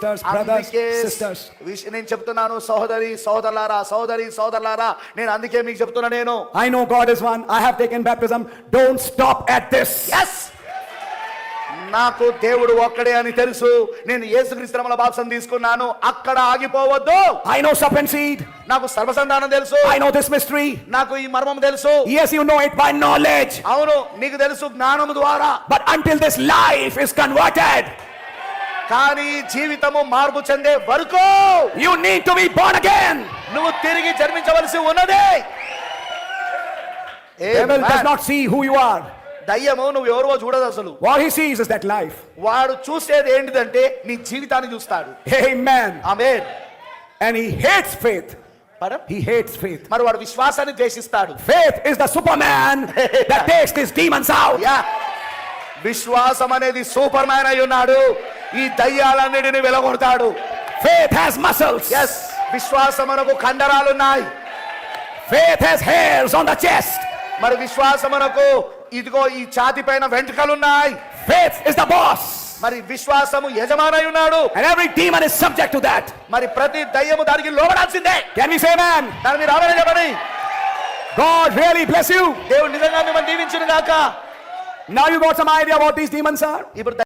brothers, sisters. నేను చెప్తున్నాను సహోదరి సోదరులారా నేను అందుకే మీకు చెప్తున్నా నేను I know God is one. I have taken baptism. Don't stop at this. yes నాకు దేవుడు ఒక్కడే అని తెలుసు. నేను యేసుక్రీస్తుల బాప్తిసం తీసుకున్నాను, అక్కడ ఆగిపోవద్దు. I know serpent seed. నాకు సర్వసంధానం తెలుసు. I know this mystery. నాకు ఈ మర్మం తెలుసు. Yes, you know it by knowledge. అవును, నీకు తెలుసు జ్ఞానము ద్వారా. But until this life is converted, కానీ జీవితము మార్పు చెందే వరకు you need to be born again. నువ్వు తిరిగి జన్మించవలసి ఉన్నది. Devil does not see who you are. దయ్యము నువ్వు ఎవరో చూడదు అసలు. What he sees is that life. వాడు చూసేది ఏంటిదంటే నీ జీవితాన్ని చూస్తాడు. Amen. Amen. And he hates faith. Pardon? He hates faith. మరి వాడు విశ్వాసాన్ని ద్వేషిస్తాడు. Faith is the superman that takes these demons out. Yeah, విశ్వాసం అనేది సూపర్ మ్యాన్ అయి ఉన్నాడు. ఈ దయ్యాలన్నిటిని వెలగొడతాడు. Faith has muscles. yes విశ్వాసమునకు కండరాలు ఉన్నాయి. Faith has hairs on the chest. మరి విశ్వాసమునకు ఇదిగో ఈ ఛాతి పైన వెంట్రుకలు ఉన్నాయి. Faith is the boss. మరి విశ్వాసము యజమానై ఉన్నాడు. And every demon is subject to that. మరి ప్రతి దయ్యము దానికి లోబడాల్సిందే. Can we say amen? దాని మీరు ఆమేన్ చెప్పండి. God really bless you. దేవుడు నిజంగా మిమ్మల్ని దీవించును గాక. Now you got some idea what these demons are? ఇప్పుడు